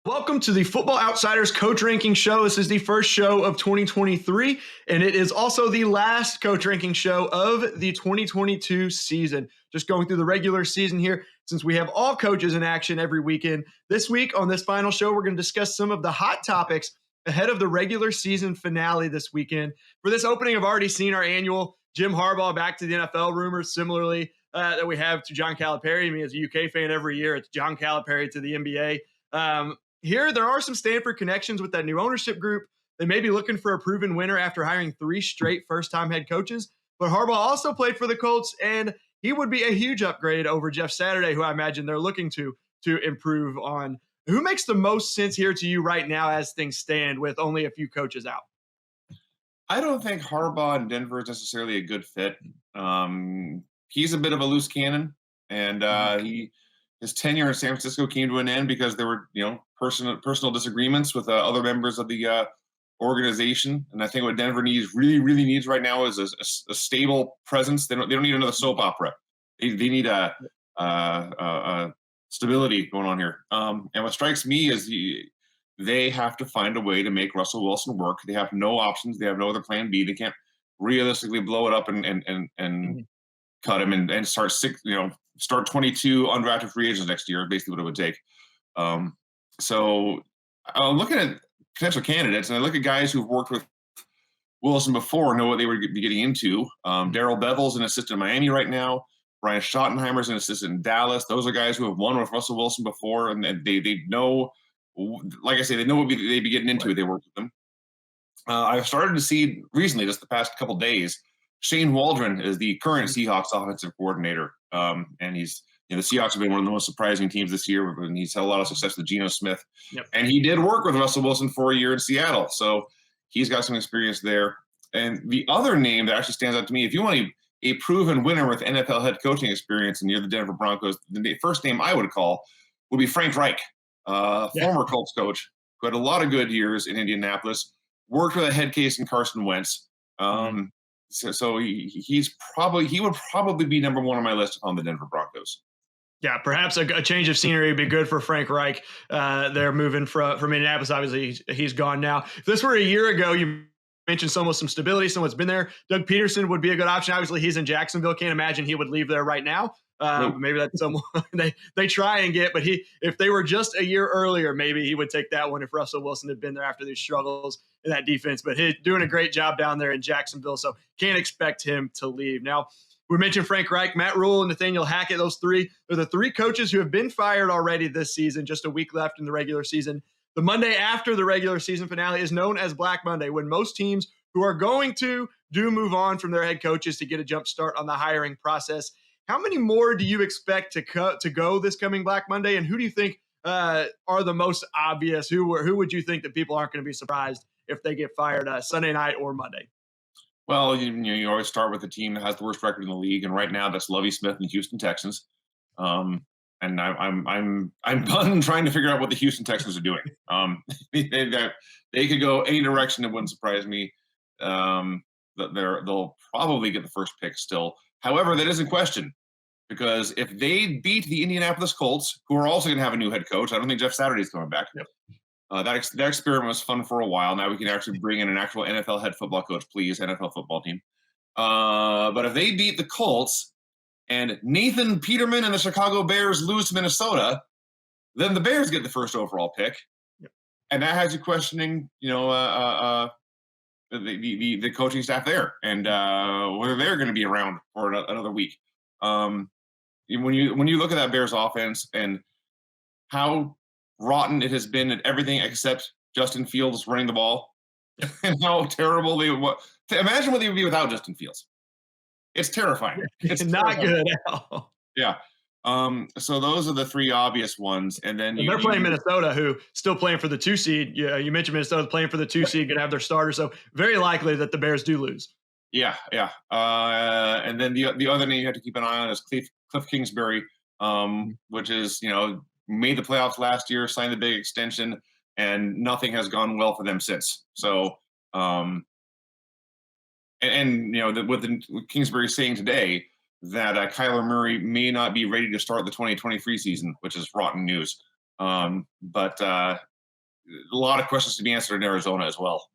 Welcome to the Football Outsiders Coach Ranking Show. This is the first show of 2023, and it is also the last Coach Ranking Show of the 2022 season. Just going through the regular season here, since we have all coaches in action every weekend. This week on this final show, we're going to discuss some of the hot topics ahead of the regular season finale this weekend. For this opening, I've already seen our annual Jim Harbaugh back to the NFL rumors, similarly that we have to John Calipari. I mean, as a UK fan every year, it's John Calipari to the NBA. Here, there are some Stanford connections with that new ownership group. They may be looking for a proven winner after hiring 3 straight first-time head coaches. But Harbaugh also played for the Colts, and he would be a huge upgrade over Jeff Saturday, who I imagine they're looking to improve on. Who makes the most sense here to you right now as things stand with only a few coaches out? I don't think Harbaugh in Denver is necessarily a good fit. He's a bit of a loose cannon, and his tenure in San Francisco came to an end because there were, personal disagreements with other members of the organization. And I think what Denver really needs right now is a stable presence. They don't need another soap opera. They need a stability going on here. And what strikes me is they have to find a way to make Russell Wilson work. They have no options. They have no other plan B. They can't realistically blow it up and cut him and start 22 undrafted free agents next year, basically what it would take. So I'm looking at potential candidates, and I look at guys who've worked with Wilson before, know what they would be getting into. Darrell Bevel's an assistant in Miami right now. Brian Schottenheimer's an assistant in Dallas. Those are guys who have won with Russell Wilson before, and they know, like I say, they know what they'd be getting into if they work with them. I've started to see recently, just the past couple days, Shane Waldron is the current Seahawks offensive coordinator. And he's, the Seahawks have been one of the most surprising teams this year, and he's had a lot of success with Geno Smith. Yep. And he did work with Russell Wilson for a year in Seattle. So he's got some experience there. And the other name that actually stands out to me, if you want a proven winner with NFL head coaching experience and you're the Denver Broncos, the first name I would call would be Frank Reich, former Colts coach who had a lot of good years in Indianapolis, worked with a head case in Carson Wentz. So he would probably be number one on my list on the Denver Broncos. Yeah, perhaps a change of scenery would be good for Frank Reich. They're moving from Indianapolis. Obviously, he's gone now. If this were a year ago, you mentioned someone with some stability, someone's been there. Doug Peterson would be a good option. Obviously, he's in Jacksonville. Can't imagine he would leave there right now. Maybe that's someone they try and get, but if they were just a year earlier, maybe he would take that one if Russell Wilson had been there after these struggles in that defense. But he's doing a great job down there in Jacksonville, so can't expect him to leave. Now, we mentioned Frank Reich, Matt Rule, and Nathaniel Hackett. Those three are the 3 coaches who have been fired already this season, just a week left in the regular season. The Monday after the regular season finale is known as Black Monday, when most teams who are going to move on from their head coaches to get a jump start on the hiring process. How many more do you expect to go this coming Black Monday, and who do you think are the most obvious? Who would you think that people aren't going to be surprised if they get fired Sunday night or Monday? Well, you always start with the team that has the worst record in the league, and right now that's Lovie Smith and the Houston Texans. And I'm done trying to figure out what the Houston Texans are doing. They could go any direction. It wouldn't surprise me. They'll probably get the first pick still. However, that is in question, because if they beat the Indianapolis Colts, who are also going to have a new head coach, I don't think Jeff Saturday's coming back. Yep. That experiment was fun for a while. Now we can actually bring in an actual NFL head football coach, please, NFL football team. But if they beat the Colts and Nathan Peterman and the Chicago Bears lose to Minnesota, then the Bears get the first overall pick. Yep. And that has you questioning, the coaching staff there and whether they're going to be around for another week. When you look at that Bears offense and how rotten it has been at everything except Justin Fields running the ball, and how terrible imagine what they would be without Justin Fields. It's terrifying. It's not good at all. Yeah. So those are the 3 obvious ones, and then they're playing Minnesota, who still playing for the 2 seed. Yeah, you mentioned Minnesota playing for the 2 seed, going to have their starter, so very likely that the Bears do lose. Yeah. And then the other name you have to keep an eye on is Cliff Kingsbury, which is made the playoffs last year, signed the big extension, and nothing has gone well for them since. So, with Kingsbury saying today that Kyler Murray may not be ready to start the 2023 season, which is rotten news. But a lot of questions to be answered in Arizona as well.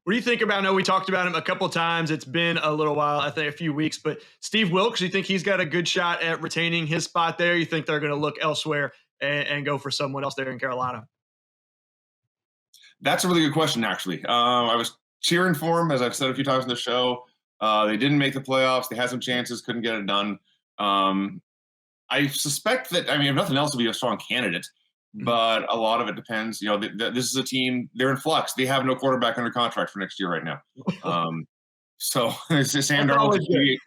What do you think about? I know we talked about him a couple of times. It's been a little while, I think a few weeks, but Steve Wilkes, you think he's got a good shot at retaining his spot there? You think they're going to look elsewhere and go for someone else there in Carolina? That's a really good question, actually. I was cheering for him, as I've said a few times in the show. They didn't make the playoffs. They had some chances, couldn't get it done. I suspect that, I mean, if nothing else, will be a strong candidate, but a lot of it depends. You know, this is a team, they're in flux. They have no quarterback under contract for next year right now. So Sam Darnold's a free,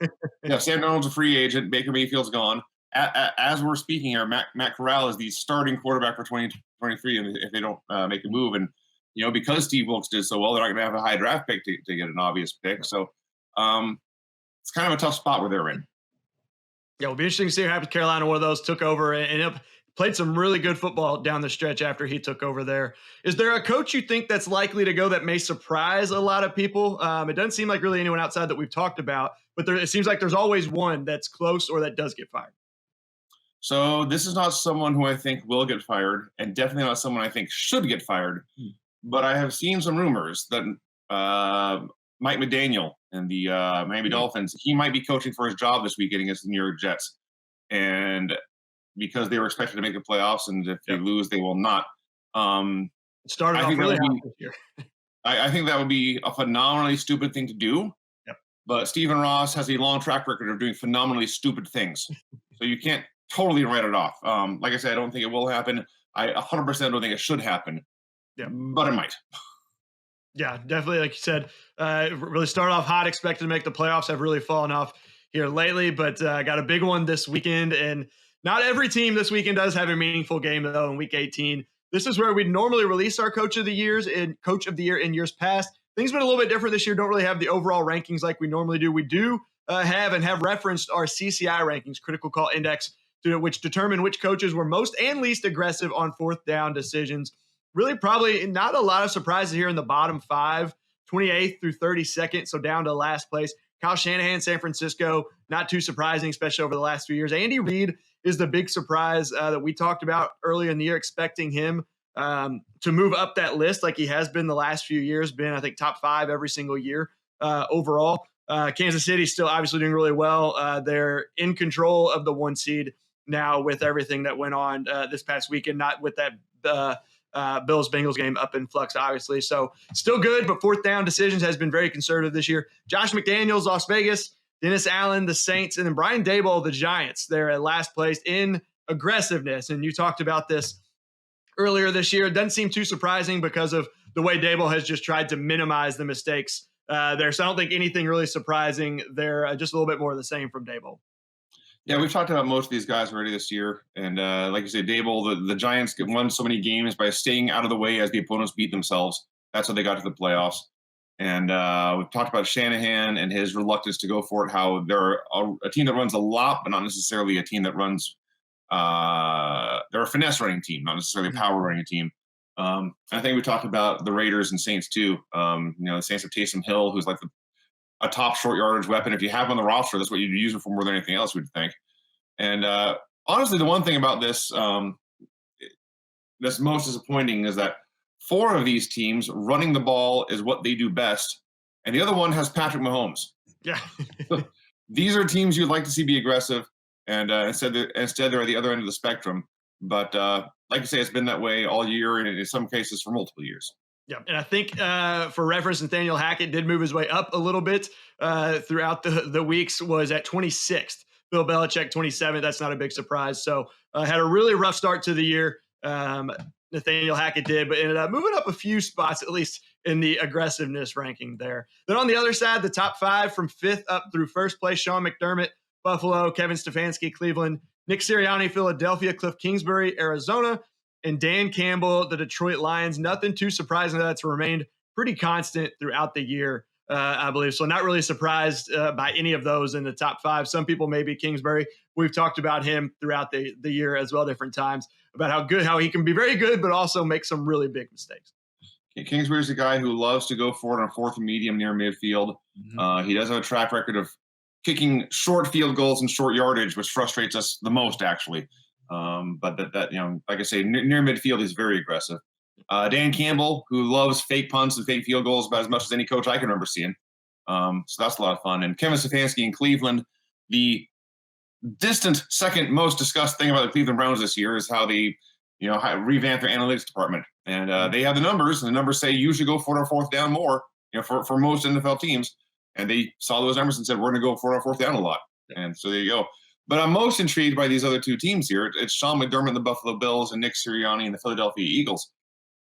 yeah, Sam Darnold's a free agent. Baker Mayfield's gone. As we're speaking here, Matt Corral is the starting quarterback for 2023, and if they don't make a move, and you know, because Steve Wilkes did so well, they're not going to have a high draft pick to get an obvious pick. So it's kind of a tough spot where they're in. Yeah, it'll be interesting to see what happens. Carolina, one of those took over and played some really good football down the stretch after he took over there. Is there a coach you think that's likely to go that may surprise a lot of people? It doesn't seem like really anyone outside that we've talked about, but it seems like there's always one that's close or that does get fired. So this is not someone who I think will get fired, and definitely not someone I think should get fired. But I have seen some rumors that Mike McDaniel and the Miami Dolphins, he might be coaching for his job this weekend against the New York Jets. And because they were expected to make the playoffs, and if they lose, they will not. Started off really hot this year. I think that would be a phenomenally stupid thing to do. Yep. But Stephen Ross has a long track record of doing phenomenally stupid things. So you can't totally write it off. Like I said, I don't think it will happen. I 100% don't think it should happen. Yeah, but it might. Yeah, definitely. Like you said, really started off hot, expected to make the playoffs, have really fallen off here lately, but got a big one this weekend. And not every team this weekend does have a meaningful game, though, in Week 18. This is where we'd normally release our Coach of the Year in years past. Things have been a little bit different this year. Don't really have the overall rankings like we normally do. We do have referenced our CCI rankings, Critical Call Index, which determine which coaches were most and least aggressive on fourth down decisions. Really, probably not a lot of surprises here in the bottom five, 28th through 32nd, so down to last place. Kyle Shanahan, San Francisco, not too surprising, especially over the last few years. Andy Reid is the big surprise that we talked about earlier in the year, expecting him to move up that list like he has been the last few years, been, I think, top five every single year overall. Kansas City still obviously doing really well. They're in control of the 1 seed now with everything that went on this past weekend, not with that Bills-Bengals game up in flux, obviously. So still good, but fourth down decisions has been very conservative this year. Josh McDaniels, Las Vegas, Dennis Allen, the Saints, and then Brian Daboll, the Giants. They're at last place in aggressiveness. And you talked about this earlier this year. It doesn't seem too surprising because of the way Daboll has just tried to minimize the mistakes there. So I don't think anything really surprising there. Just a little bit more of the same from Daboll. Yeah, we've talked about most of these guys already this year. And like you said, Daboll, the Giants won so many games by staying out of the way as the opponents beat themselves. That's how they got to the playoffs. And we've talked about Shanahan and his reluctance to go for it, how they're a team that runs a lot, but not necessarily a team that runs they're a finesse running team, not necessarily a power running team. I think we talked about the Raiders and Saints too. The Saints have Taysom Hill, who's like a top short yardage weapon. If you have him on the roster, that's what you'd use him for more than anything else, we'd think. And honestly, the one thing about this that's most disappointing is that 4 of these teams running the ball is what they do best, and the other one has Patrick Mahomes. Yeah. These are teams you'd like to see be aggressive, and instead they're at the other end of the spectrum. But like you say, it's been that way all year, and in some cases for multiple years. Yeah, and I think for reference, Nathaniel Hackett did move his way up a little bit throughout the weeks, was at 26th. Bill Belichick, 27th. That's not a big surprise. So had a really rough start to the year. Nathaniel Hackett did, but ended up moving up a few spots, at least in the aggressiveness ranking there. Then on the other side, the top 5 from 5th up through first place, Sean McDermott, Buffalo, Kevin Stefanski, Cleveland, Nick Sirianni, Philadelphia, Cliff Kingsbury, Arizona, and Dan Campbell, the Detroit Lions. Nothing too surprising. That's remained pretty constant throughout the year, I believe. So not really surprised by any of those in the top 5. Some people maybe Kingsbury. We've talked about him throughout the year as well, different times, about how he can be very good, but also make some really big mistakes. Kingsbury's a guy who loves to go for it on 4th and medium near midfield. He does have a track record of kicking short field goals and short yardage, which frustrates us the most, actually. But that like I say, near midfield, he's very aggressive. Dan Campbell, who loves fake punts and fake field goals about as much as any coach I can remember seeing. So that's a lot of fun. And Kevin Stefanski in Cleveland, the distant second most discussed thing about the Cleveland Browns this year is how they, revamp their analytics department. And they have the numbers, and the numbers say you should go for our fourth down more, for most NFL teams. And they saw those numbers and said, we're going to go for our fourth down a lot. And so there you go. But I'm most intrigued by these other two teams here. It's Sean McDermott, the Buffalo Bills, and Nick Sirianni and the Philadelphia Eagles.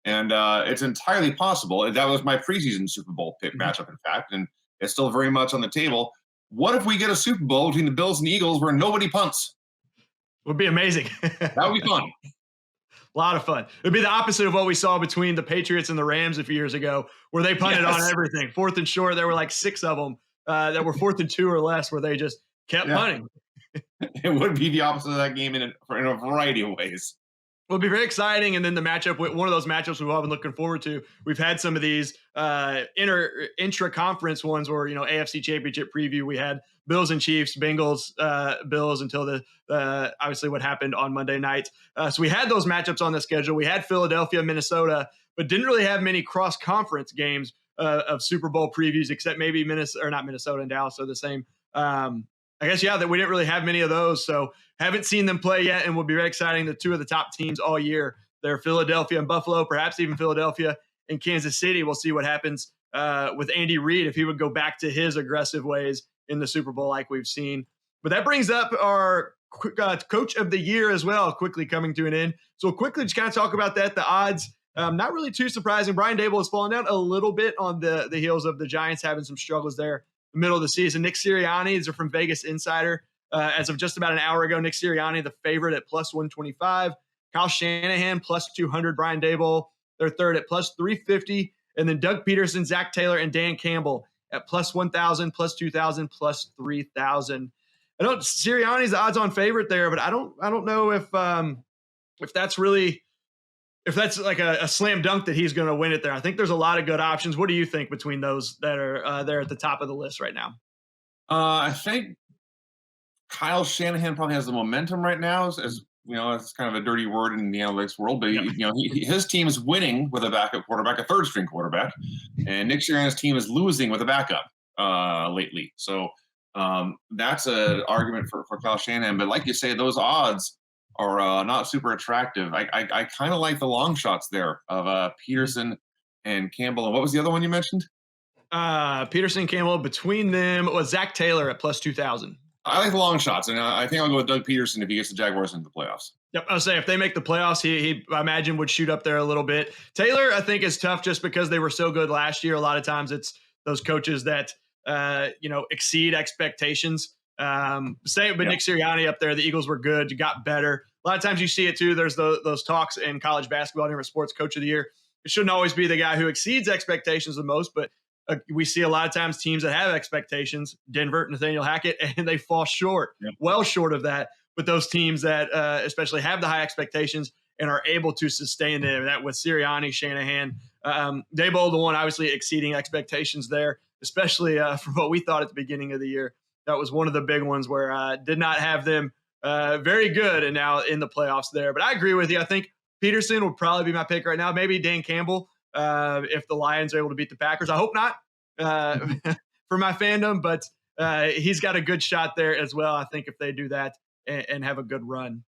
And it's entirely possible. That was my preseason Super Bowl pick matchup, in fact, and it's still very much on the table. What if we get a Super Bowl between the Bills and the Eagles where nobody punts? Would be amazing. That would be fun. A lot of fun. It'd be the opposite of what we saw between the Patriots and the Rams a few years ago, where they punted on everything. 4th and short, there were like 6 of them that were 4th and 2 or less, where they just kept punting. It would be the opposite of that game in a variety of ways. It'll be very exciting. And then the matchup, one of those matchups we've all been looking forward to. We've had some of these intra-conference ones where, AFC Championship preview. We had Bills and Chiefs, Bengals, Bills until the obviously what happened on Monday night. So we had those matchups on the schedule. We had Philadelphia, Minnesota, but didn't really have many cross-conference games of Super Bowl previews, except maybe not Minnesota and Dallas are the same. I guess, that we didn't really have many of those. So haven't seen them play yet, and will be very exciting. The two of the top teams all year. They're Philadelphia and Buffalo, perhaps even Philadelphia and Kansas City. We'll see what happens with Andy Reid, if he would go back to his aggressive ways in the Super Bowl like we've seen. But that brings up our coach of the year as well, quickly coming to an end. So we'll quickly just kind of talk about that. The odds, not really too surprising. Brian Daboll has fallen down a little bit on the heels of the Giants having some struggles there the middle of the season. Nick Sirianni, these are from Vegas Insider. As of just about an hour ago, Nick Sirianni, the favorite at plus 125. Kyle Shanahan, plus 200. Brian Daboll, they're third at plus 350. And then Doug Peterson, Zach Taylor, and Dan Campbell at plus 1,000, plus 2,000, plus 3,000. I know Sirianni's the odds-on favorite there, but I don't know if that's really like a slam dunk that he's going to win it there. I think there's a lot of good options. What do you think between those that are there at the top of the list right now? I think Kyle Shanahan probably has the momentum right now, as it's kind of a dirty word in the analytics world, but his team is winning with a backup quarterback, a third-string quarterback, and Nick Sirianni's team is losing with a backup lately. So that's an argument for Kyle Shanahan. But like you say, those odds are not super attractive. I kind of like the long shots there of Peterson and Campbell. And what was the other one you mentioned? Peterson, Campbell. Between them was Zach Taylor at plus 2,000. I like the long shots, and I think I'll go with Doug Peterson if he gets the Jaguars into the playoffs. Yep, I'll say if they make the playoffs, he I imagine would shoot up there a little bit. Taylor, I think, is tough just because they were so good last year. A lot of times it's those coaches that exceed expectations. But Nick Sirianni up there, the Eagles were good, you got better. A lot of times you see it too. There's those talks in college basketball, different sports coach of the year. It shouldn't always be the guy who exceeds expectations the most, but we see a lot of times teams that have expectations, Denver, Nathaniel Hackett, and they fall short, well short of that. But those teams that especially have the high expectations and are able to sustain them, that with Sirianni, Shanahan, Daboll, the one obviously exceeding expectations there, especially from what we thought at the beginning of the year. That was one of the big ones where did not have them very good and now in the playoffs there. But I agree with you. I think Peterson would probably be my pick right now. Maybe Dan Campbell if the Lions are able to beat the Packers. I hope not for my fandom, but he's got a good shot there as well, I think, if they do that and have a good run.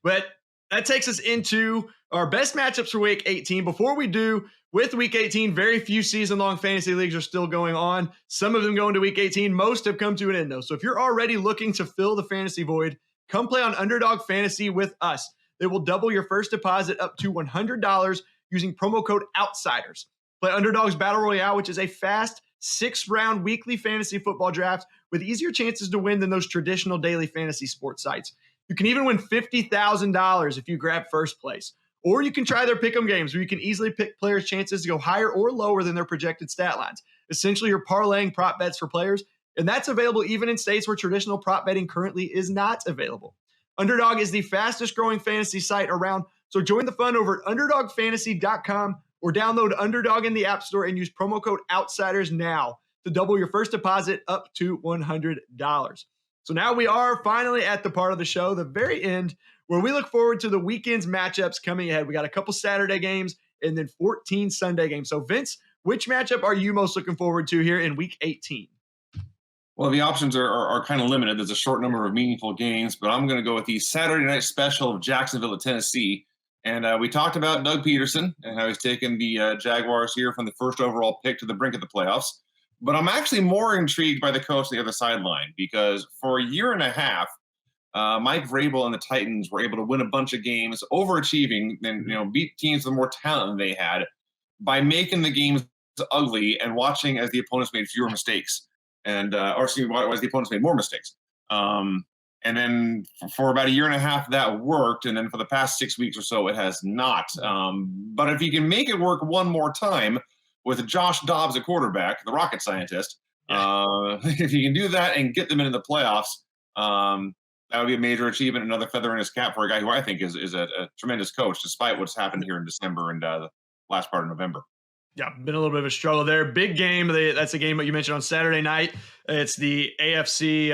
But that takes us into our best matchups for Week 18. Before we do, with Week 18, very few season-long fantasy leagues are still going on. Some of them go into Week 18. Most have come to an end, though. So if you're already looking to fill the fantasy void, come play on Underdog Fantasy with us. They will double your first deposit up to $100 using promo code OUTSIDERS. Play Underdog's Battle Royale, which is a fast 6-round weekly fantasy football draft with easier chances to win than those traditional daily fantasy sports sites. You can even win $50,000 if you grab first place. Or you can try their pick'em games where you can easily pick players' chances to go higher or lower than their projected stat lines. Essentially, you're parlaying prop bets for players, and that's available even in states where traditional prop betting currently is not available. Underdog is the fastest growing fantasy site around, so join the fun over at UnderdogFantasy.com or download Underdog in the App Store and use promo code OUTSIDERS now to double your first deposit up to $100. So now we are finally at the part of the show, the very end, where we look forward to the weekend's matchups coming ahead. We got a couple Saturday games and then 14 Sunday games. So, Vince, which matchup are you most looking forward to here in Week 18? Well, the options are kind of limited. There's a short number of meaningful games, but I'm going to go with the Saturday night special of Jacksonville at Tennessee. And we talked about Doug Peterson and how he's taken the Jaguars here from the first overall pick to the brink of the playoffs. But I'm actually more intrigued by the coach on the other sideline, because for a year and a half, Mike Vrabel and the Titans were able to win a bunch of games, overachieving, and beat teams with more talent than they had by making the games ugly and watching as the opponents made fewer mistakes. As the opponents made more mistakes. And then for about a year and a half, that worked. And then for the past 6 weeks or so, it has not. But if you can make it work one more time with Josh Dobbs at quarterback, the rocket scientist, if you can do that and get them into the playoffs, that would be a major achievement, another feather in his cap for a guy who I think is a tremendous coach, despite what's happened here in December and the last part of November. Yeah, been a little bit of a struggle there. Big game. That's a game that you mentioned on Saturday night. It's the AFC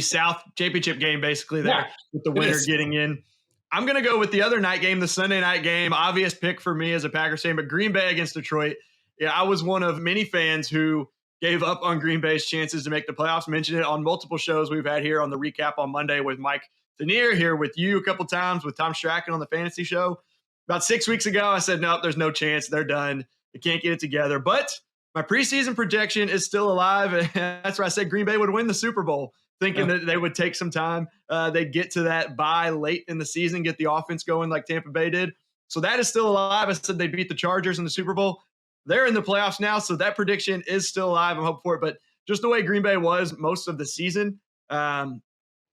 South championship game, basically, there with the winner getting in. I'm going to go with the other night game, the Sunday night game. Obvious pick for me as a Packers fan, but Green Bay against Detroit. Yeah, I was one of many fans who gave up on Green Bay's chances to make the playoffs. Mentioned it on multiple shows we've had here on the recap on Monday with Mike Tanier, here with you a couple times, with Tom Strachan on the fantasy show. About 6 weeks ago, I said, nope, there's no chance. They're done. They can't get it together. But my preseason projection is still alive. And that's why I said Green Bay would win the Super Bowl, thinking that they would take some time. They'd get to that bye late in the season, get the offense going like Tampa Bay did. So that is still alive. I said they beat the Chargers in the Super Bowl. They're in the playoffs now, so that prediction is still alive. I'm hoping for it. But just the way Green Bay was most of the season,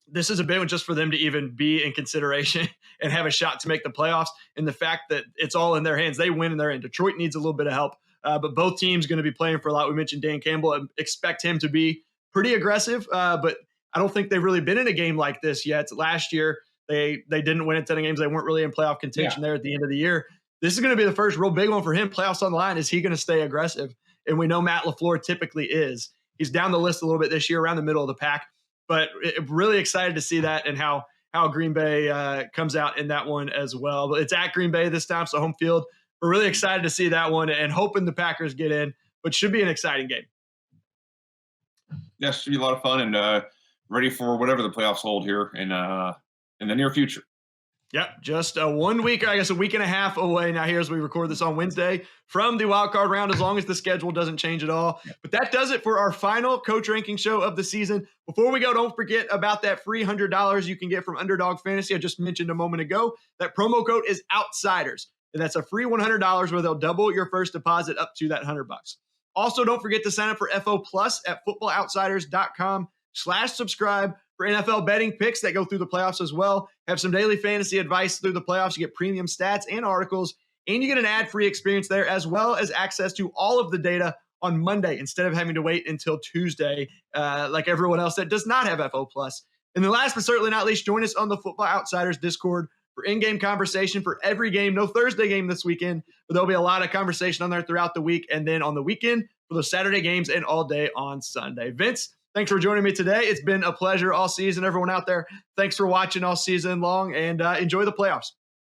this is a big one just for them to even be in consideration and have a shot to make the playoffs. And the fact that it's all in their hands, they win and they're in. Detroit needs a little bit of help, but both teams going to be playing for a lot. We mentioned Dan Campbell. I expect him to be pretty aggressive, but I don't think they've really been in a game like this yet. Last year, they didn't win 10 games. They weren't really in playoff contention there at the end of the year. This is going to be the first real big one for him. Playoffs on the line. Is he going to stay aggressive? And we know Matt LaFleur typically is. He's down the list a little bit this year, around the middle of the pack. But really excited to see that and how Green Bay comes out in that one as well. But it's at Green Bay this time, so home field. We're really excited to see that one and hoping the Packers get in, but should be an exciting game. Yeah, should be a lot of fun and ready for whatever the playoffs hold here in the near future. Yep, just 1 week, I guess a week and a half away now here as we record this on Wednesday from the wild card round, as long as the schedule doesn't change at all. But that does it for our final coach ranking show of the season. Before we go, don't forget about that free $100 you can get from Underdog Fantasy. I just mentioned a moment ago. That promo code is Outsiders, and that's a free $100 where they'll double your first deposit up to that $100. Also, don't forget to sign up for FO Plus at footballoutsiders.com/subscribe. For NFL betting picks that go through the playoffs as well. Have some daily fantasy advice through the playoffs. You get premium stats and articles, and you get an ad-free experience there, as well as access to all of the data on Monday instead of having to wait until Tuesday like everyone else that does not have FO+. And then last but certainly not least, join us on the Football Outsiders Discord for in-game conversation for every game. No Thursday game this weekend, but there'll be a lot of conversation on there throughout the week, and then on the weekend for those Saturday games and all day on Sunday. Vince, thanks for joining me today. It's been a pleasure all season. Everyone out there, thanks for watching all season long, and enjoy the playoffs.